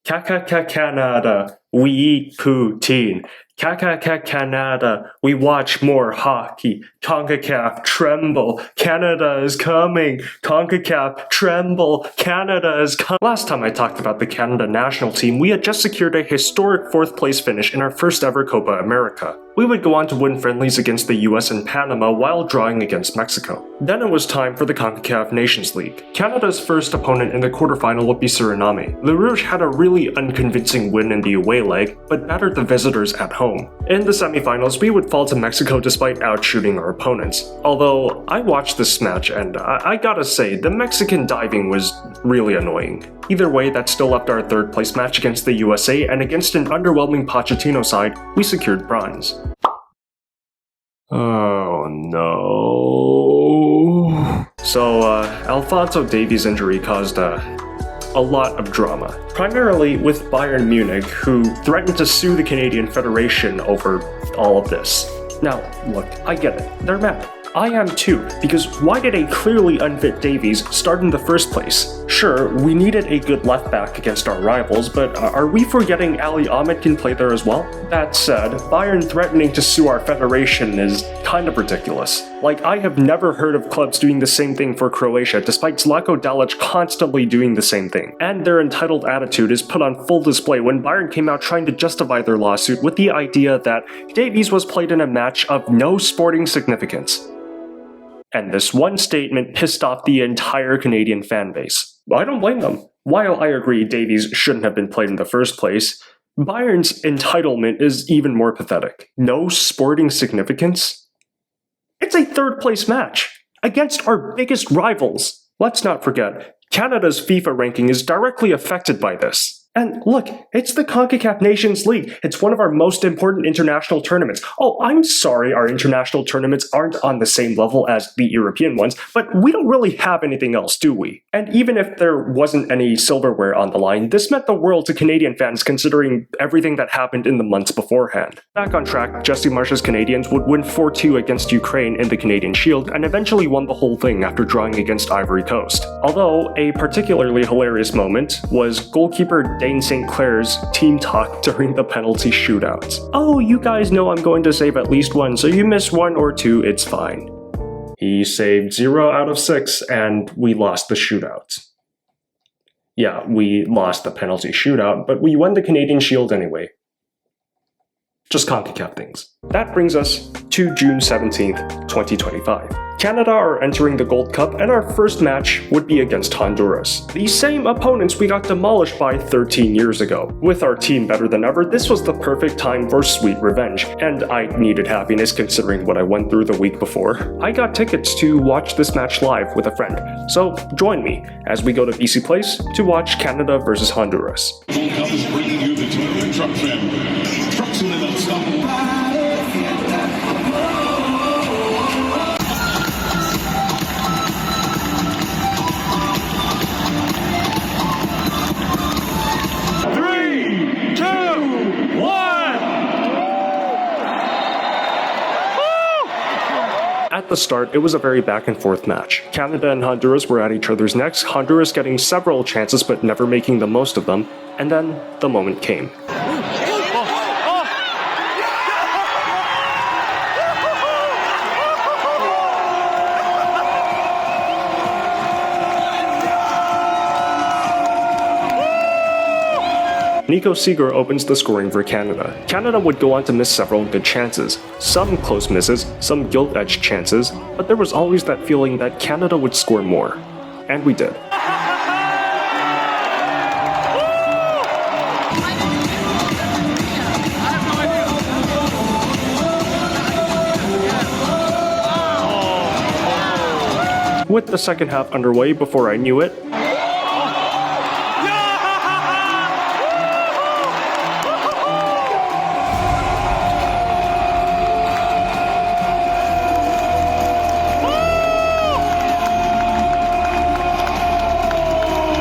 Canada, we eat poutine. Canada, we watch more hockey. CONCACAF, tremble. Canada is coming. CONCACAF, tremble. Canada is coming. Last time I talked about the Canada national team, we had just secured a historic 4th place finish in our first ever Copa America. We would go on to win friendlies against the US and Panama while drawing against Mexico. Then it was time for the CONCACAF Nations League. Canada's first opponent in the quarterfinal would be Suriname. Le Rouge had a really unconvincing win in the away leg, but battered the visitors at home. In the semifinals, we would fall to Mexico despite outshooting our opponents. Although, I watched this match and I gotta say, the Mexican diving was really annoying. Either way, that still left our 3rd place match against the USA, and against an underwhelming Pochettino side, we secured bronze. Oh no. So, Alphonso Davies' injury caused a lot of drama, primarily with Bayern Munich, who threatened to sue the Canadian Federation over all of this. Now, look, I get it, they're mad. I am too, because why did a clearly unfit Davies start in the first place? Sure, we needed a good left back against our rivals, but are we forgetting Ali Ahmed can play there as well? That said, Bayern threatening to sue our federation is kind of ridiculous. Like, I have never heard of clubs doing the same thing for Croatia, despite Zlatko Dalic constantly doing the same thing. And their entitled attitude is put on full display when Bayern came out trying to justify their lawsuit with the idea that Davies was played in a match of no sporting significance. And this one statement pissed off the entire Canadian fanbase. I don't blame them. While I agree Davies shouldn't have been played in the first place, Bayern's entitlement is even more pathetic. No sporting significance? It's a 3rd place match against our biggest rivals. Let's not forget, Canada's FIFA ranking is directly affected by this. And look, it's the CONCACAF Nations League. It's one of our most important international tournaments. Oh, I'm sorry our international tournaments aren't on the same level as the European ones, but we don't really have anything else, do we? And even if there wasn't any silverware on the line, this meant the world to Canadian fans considering everything that happened in the months beforehand. Back on track, Jesse Marsh's Canadians would win 4-2 against Ukraine in the Canadian Shield and eventually won the whole thing after drawing against Ivory Coast. Although, a particularly hilarious moment was goalkeeper Dane St. Clair's team talk during the penalty shootouts. Oh, you guys know I'm going to save at least one, so you miss 1 or 2, it's fine. He saved 0 out of 6, and we lost the shootout. Yeah, we lost the penalty shootout, but we won the Canadian Shield anyway. Just CONCACAF things. That brings us to June 17th, 2025. Canada are entering the Gold Cup, and our first match would be against Honduras. The same opponents we got demolished by 13 years ago. With our team better than ever, this was the perfect time for sweet revenge, and I needed happiness considering what I went through the week before. I got tickets to watch this match live with a friend, so join me as we go to BC Place to watch Canada versus Honduras. Gold Cup is bringing you the Toyota Truck Family. Trucks in an unstoppable. At the start, it was a very back and forth match. Canada and Honduras were at each other's necks, Honduras getting several chances but never making the most of them, and then the moment came. Nico Seeger opens the scoring for Canada. Canada would go on to miss several good chances. Some close misses, some gilt-edged chances, but there was always that feeling that Canada would score more. And we did. With the second half underway, before I knew it,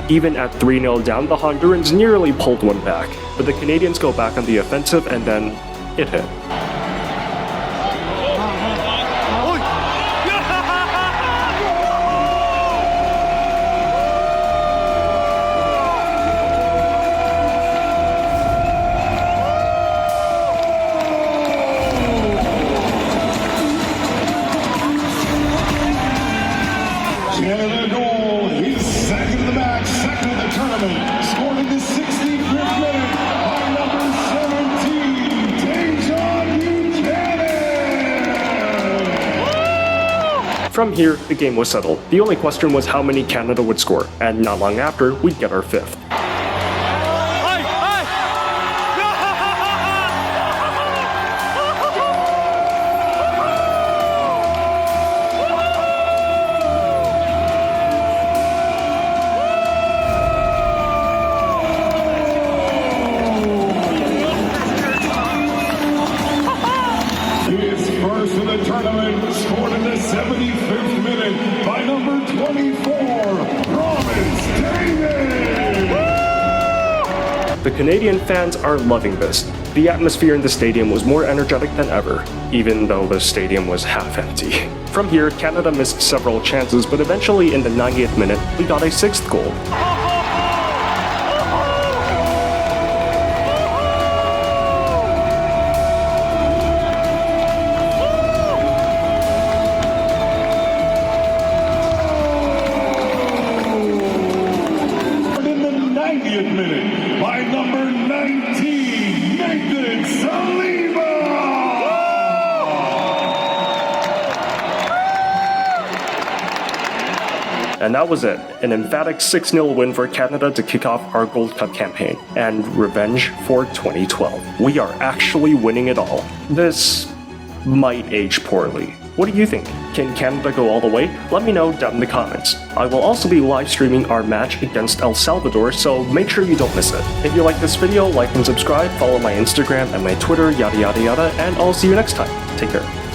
even at 3-0 down, the Hondurans nearly pulled one back, but the Canadians go back on the offensive and then it hit. From here, the game was settled. The only question was how many Canada would score, and not long after, we'd get our fifth. His first in the tournament, scored in the 75th minute by number 24, Promise David. The Canadian fans are loving this. The atmosphere in the stadium was more energetic than ever, even though the stadium was half empty. From here, Canada missed several chances, but eventually in the 90th minute, we got a sixth goal. In the 90th minute by number 19, Nathan Saliba. And that was it. An emphatic 6-0 win for Canada to kick off our Gold Cup campaign. And revenge for 2012. We are actually winning it all. This might age poorly. What do you think? Can Canada go all the way? Let me know down in the comments. I will also be live streaming our match against El Salvador, so make sure you don't miss it. If you like this video, like and subscribe, follow my Instagram and my Twitter, yada yada yada, and I'll see you next time. Take care.